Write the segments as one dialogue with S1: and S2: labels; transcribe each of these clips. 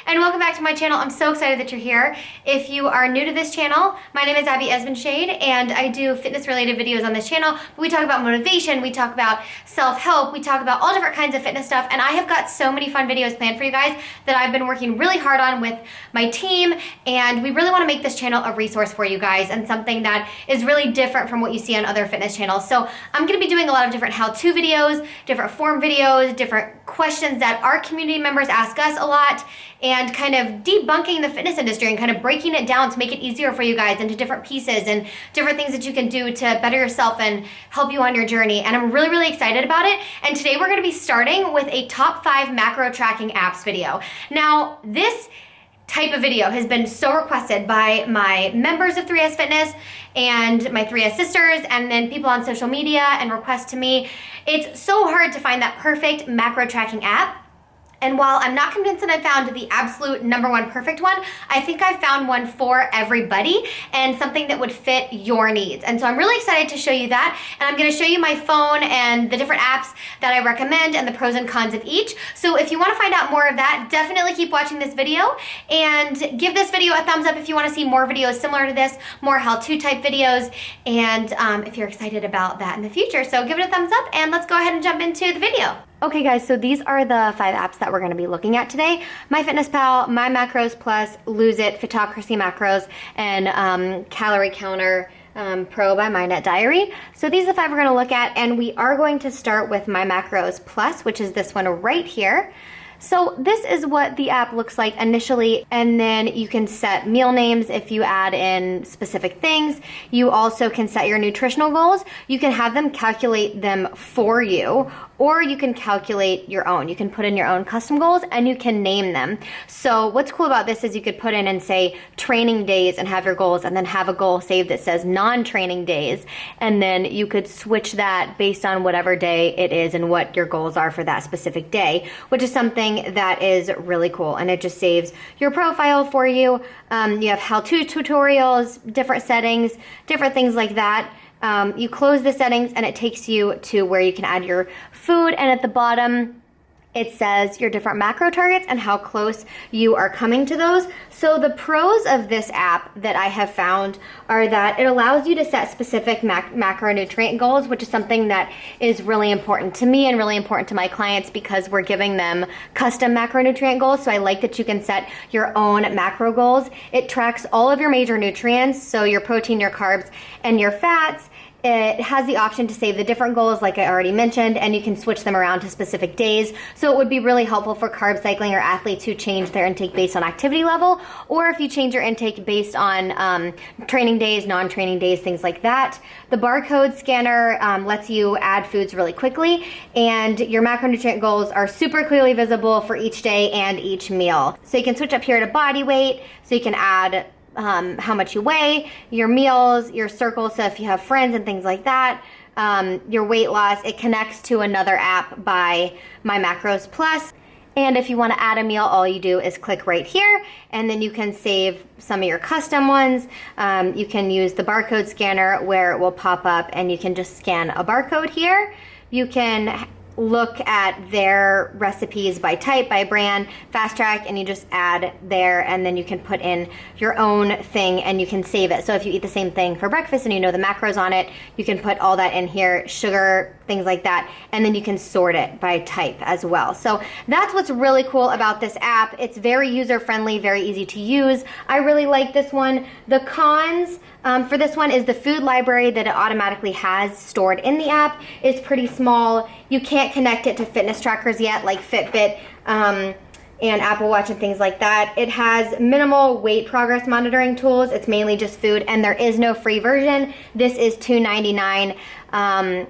S1: and welcome back to my channel. I'm so excited that you're here. If you are new to this channel, my name is Esbenshade, and I do fitness related videos on this channel. We talk about motivation, we talk about self-help, we talk about all different kinds of fitness stuff, and I have got so many fun videos planned for you guys that I've been working really hard on with my team, and we really want to make this channel a resource for you guys and something that is really different from what you see on other fitness channels. So I'm going to be doing a lot of different how-to videos, different form videos, different questions that our community members ask us a lot, and kind of debunking the fitness industry and kind of breaking it down to make it easier for you guys into different pieces and different things that you can do to better yourself and help you on your journey. And I'm really, really excited about it. And today we're going to be starting with a top 5 macro tracking apps video. Now, this type of video has been so requested by my members of 3S Fitness and my 3S sisters, and then people on social media and request to me. It's so hard to find that perfect macro tracking app. And while I'm not convinced that I found the absolute #1 perfect one, I think I found one for everybody and something that would fit your needs. And so I'm really excited to show you that. And I'm gonna show you my phone and the different apps that I recommend and the pros and cons of each. So if you wanna find out more of that, definitely keep watching this video and give this video a thumbs up if you wanna see more videos similar to this, more how-to type videos, and if you're excited about that in the future. So give it a thumbs up and let's go ahead and jump into the video. Okay guys, so these are the 5 apps that we're going to be looking at today. MyFitnessPal, MyMacros Plus, Lose It, Photogray Macros, and Calorie Counter Pro by MyNetDiary. So these are the 5 we're going to look at, and we are going to start with MyMacros Plus, which is this one right here. So this is what the app looks like initially, and then you can set meal names if you add in specific things. You also can set your nutritional goals. You can have them calculate them for you, or you can calculate your own. You can put in your own custom goals and you can name them. So what's cool about this is you could put in and say training days and have your goals, and then have a goal saved that says non-training days, and then you could switch that based on whatever day it is and what your goals are for that specific day, which is something that is really cool, and it just saves your profile for you. You have how-to tutorials, different settings, different things like that. You close the settings and it takes you to where you can add your food, and at the bottom it says your different macro targets and how close you are coming to those. So the pros of this app that I have found are that it allows you to set specific macronutrient goals, which is something that is really important to me and really important to my clients because we're giving them custom macronutrient goals. So I like that you can set your own macro goals. It tracks all of your major nutrients, so your protein, your carbs, and your fats. It has the option to save the different goals like I already mentioned, and you can switch them around to specific days. So it would be really helpful for carb cycling or athletes who change their intake based on activity level, or if you change your intake based on training days, non-training days, things like that. The barcode scanner lets you add foods really quickly, and your macronutrient goals are super clearly visible for each day and each meal. So you can switch up here to body weight, so you can add how much you weigh, your meals, your circles, so if you have friends and things like that, your weight loss. It connects to another app by MyMacros Plus, and if you want to add a meal, all you do is click right here, and then you can save some of your custom ones. You can use the barcode scanner where it will pop up and you can just scan a barcode here. You can look at their recipes by type, by brand, fast track, and you just add there, and then you can put in your own thing and you can save it. So if you eat the same thing for breakfast and you know the macros on it, you can put all that in here, sugar, things like that, and then you can sort it by type as well. So that's what's really cool about this app. It's very user-friendly, very easy to use. I really like this one. The cons for this one is the food library that it automatically has stored in the app is pretty small. You can't connect it to fitness trackers yet, like Fitbit and Apple Watch and things like that. It has minimal weight progress monitoring tools. It's mainly just food, and there is no free version. This is $2.99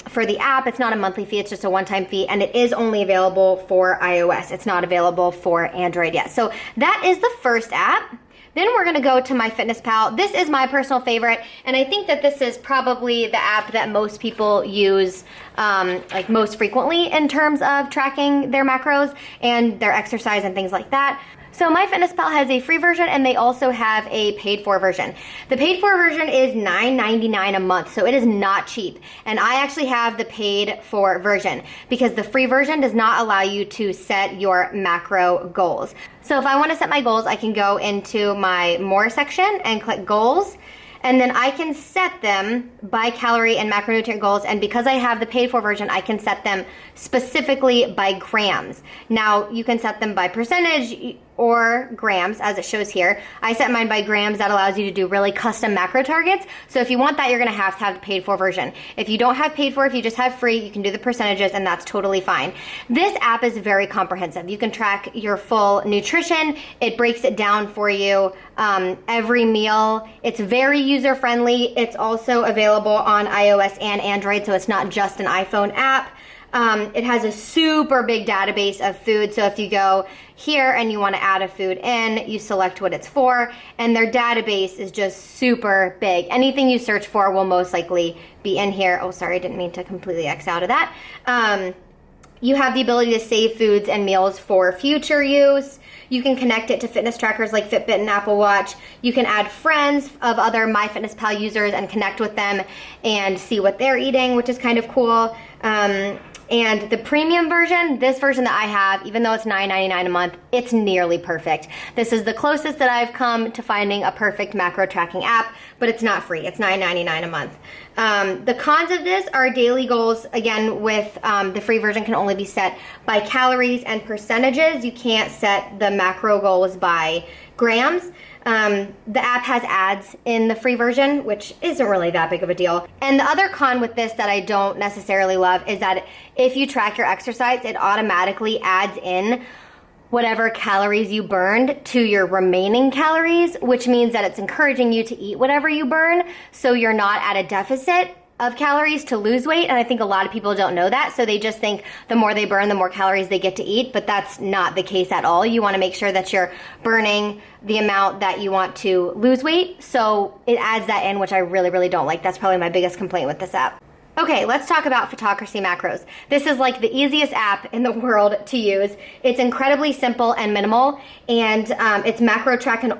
S1: for the app. It's not a monthly fee, it's just a one-time fee, and it is only available for iOS. It's not available for Android yet. So that is the first app. Then we're gonna go to MyFitnessPal. This is my personal favorite, and I think that this is probably the app that most people use like most frequently in terms of tracking their macros and their exercise and things like that. So MyFitnessPal has a free version and they also have a paid for version. The paid for version is $9.99 a month, so it is not cheap. And I actually have the paid for version because the free version does not allow you to set your macro goals. So if I want to set my goals, I can go into my more section and click goals. And then I can set them by calorie and macronutrient goals. And because I have the paid for version, I can set them specifically by grams. Now you can set them by percentage or grams as it shows here. I set mine by grams. That allows you to do really custom macro targets. So if you want that, you're gonna have to have the paid for version. If you don't have paid for, if you just have free, you can do the percentages and that's totally fine. This app is very comprehensive. You can track your full nutrition. It breaks it down for you every meal. It's very user friendly. It's also available on iOS and Android, so it's not just an iPhone app. It has a super big database of food. So if you go here and you want to add a food in, you select what it's for, and their database is just super big. Anything you search for will most likely be in here. Oh, sorry, I didn't mean to completely X out of that. You have the ability to save foods and meals for future use. You can connect it to fitness trackers like Fitbit and Apple Watch. You can add friends of other MyFitnessPal users and connect with them and see what they're eating, which is kind of cool. And the premium version, this version that I have, even though it's $9.99 a month, it's nearly perfect. This is the closest that I've come to finding a perfect macro tracking app, but it's not free. It's $9.99 a month. The cons of this are daily goals. Again, with the free version can only be set by calories and percentages. You can't set the macro goals by grams. The app has ads in the free version, which isn't really that big of a deal. And the other con with this that I don't necessarily love is that if you track your exercise, it automatically adds in whatever calories you burned to your remaining calories, which means that it's encouraging you to eat whatever you burn, so you're not at a deficit of calories to lose weight. And I think a lot of people don't know that, so they just think the more they burn, the more calories they get to eat, but that's not the case at all. You want to make sure that you're burning the amount that you want to lose weight, so it adds that in, which I really, really don't like. That's probably my biggest complaint with this app. Okay, let's talk about Photogray Macros. This is like the easiest app in the world to use. It's incredibly simple and minimal, and it's macro tracking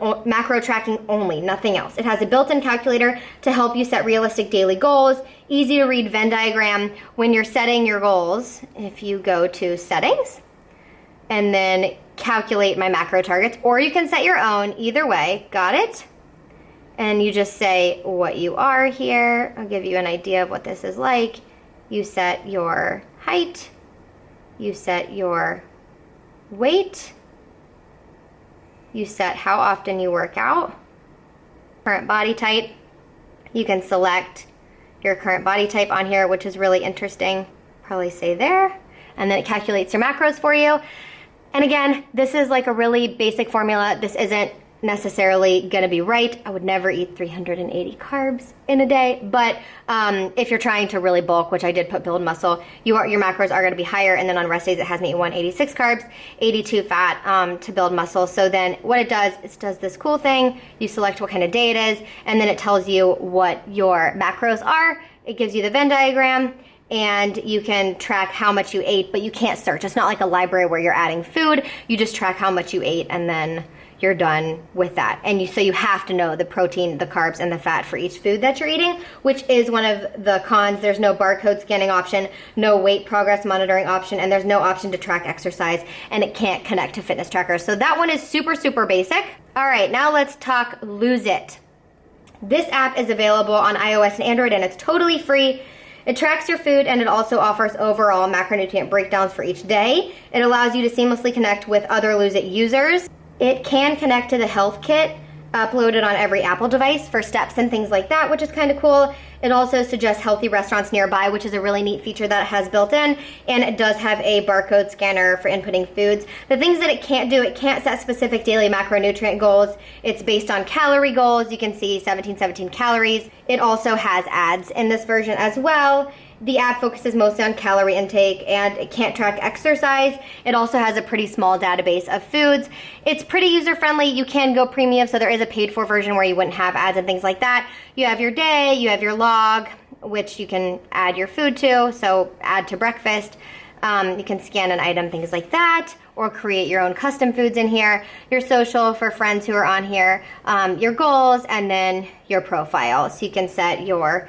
S1: only, nothing else. It has a built-in calculator to help you set realistic daily goals, easy to read Venn diagram. When you're setting your goals, if you go to settings, and then calculate my macro targets, or you can set your own, either way, got it? And you just say what you are here. I'll give you an idea of what this is like. You set your height, you set your weight, you set how often you work out, current body type. You can select your current body type on here, which is really interesting. Probably say there, and then it calculates your macros for you. And again, this is like a really basic formula. This isn't necessarily gonna be right. I would never eat 380 carbs in a day, but if you're trying to really bulk, which I did put build muscle, your macros are gonna be higher, and then on rest days it has me eat 186 carbs, 82 fat to build muscle. So then what it does, it does this cool thing. You select what kind of day it is, and then it tells you what your macros are. It gives you the Venn diagram, and you can track how much you ate, but you can't search. It's not like a library where you're adding food. You just track how much you ate, and then you're done with that. And so you have to know the protein, the carbs, and the fat for each food that you're eating, which is one of the cons. There's no barcode scanning option, no weight progress monitoring option, and there's no option to track exercise, and it can't connect to fitness trackers. So that one is super, super basic. All right, now let's talk Lose It. This app is available on iOS and Android, and it's totally free. It tracks your food, and it also offers overall macronutrient breakdowns for each day. It allows you to seamlessly connect with other Lose It users. It can connect to the health kit uploaded on every Apple device for steps and things like that, which is kind of cool. It also suggests healthy restaurants nearby, which is a really neat feature that it has built in, and it does have a barcode scanner for inputting foods. The things that it can't do, it can't set specific daily macronutrient goals. It's based on calorie goals. You can see 1717 calories. It also has ads in this version as well. The app focuses mostly on calorie intake, and it can't track exercise. It also has a pretty small database of foods. It's pretty user-friendly. You can go premium, so there is a paid-for version where you wouldn't have ads and things like that. You have your day, you have your log, which you can add your food to, so add to breakfast. You can scan an item, things like that, or create your own custom foods in here, your social for friends who are on here, your goals, and then your profile. So you can set your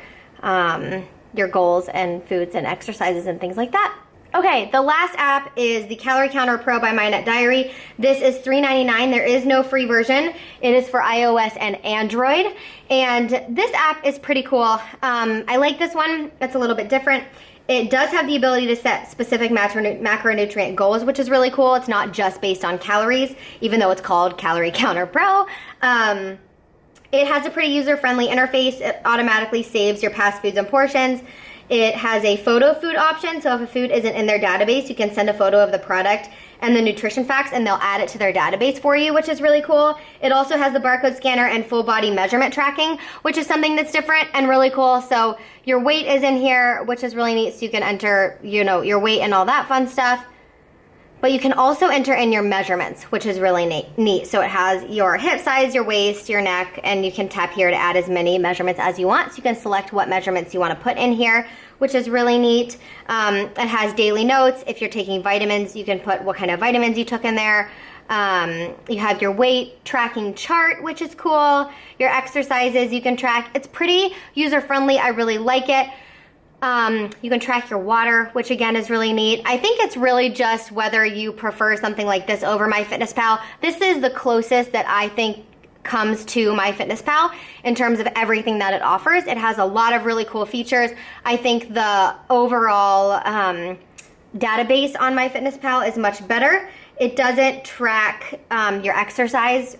S1: goals and foods and exercises and things like that. Okay, the last app is the Calorie Counter Pro by MyNetDiary. This is $3.99. There is no free version. It is for iOS and Android. And this app is pretty cool. I like this one. It's a little bit different. It does have the ability to set specific macronutrient goals, which is really cool. It's not just based on calories, even though it's called Calorie Counter Pro. It has a pretty user-friendly interface. It automatically saves your past foods and portions. It has a photo food option, so if a food isn't in their database, you can send a photo of the product and the nutrition facts, and they'll add it to their database for you, which is really cool. It also has the barcode scanner and full body measurement tracking, which is something that's different and really cool. So your weight is in here, which is really neat, so you can enter, your weight and all that fun stuff. But you can also enter in your measurements, which is really neat. So it has your hip size, your waist, your neck, and you can tap here to add as many measurements as you want. So you can select what measurements you want to put in here, which is really neat. It has daily notes. If you're taking vitamins, you can put what kind of vitamins you took in there. You have your weight tracking chart, which is cool. Your exercises you can track. It's pretty user-friendly. I really like it. You can track your water, which again is really neat. I think it's really just whether you prefer something like this over MyFitnessPal. This is the closest that I think comes to MyFitnessPal in terms of everything that it offers. It has a lot of really cool features. I think the overall database on MyFitnessPal is much better. It doesn't track your exercise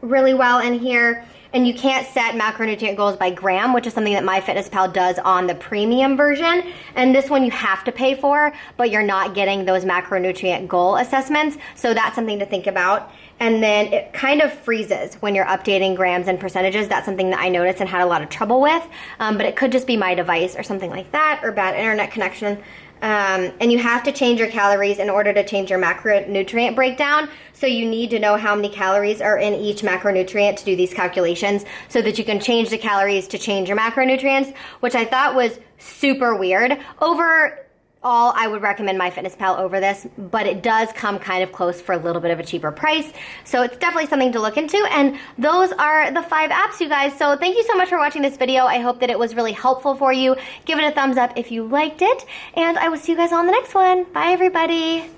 S1: really well in here. And you can't set macronutrient goals by gram, which is something that MyFitnessPal does on the premium version. And this one you have to pay for, but you're not getting those macronutrient goal assessments. So that's something to think about. And then it kind of freezes when you're updating grams and percentages. That's something that I noticed and had a lot of trouble with. But it could just be my device or something like that, or bad internet connection. And you have to change your calories in order to change your macronutrient breakdown. So you need to know how many calories are in each macronutrient to do these calculations so that you can change the calories to change your macronutrients, which I thought was super weird. Overall, I would recommend MyFitnessPal over this, but it does come kind of close for a little bit of a cheaper price. So it's definitely something to look into. And those are the 5 apps, you guys. So thank you so much for watching this video. I hope that it was really helpful for you. Give it a thumbs up if you liked it. And I will see you guys on the next one. Bye, everybody.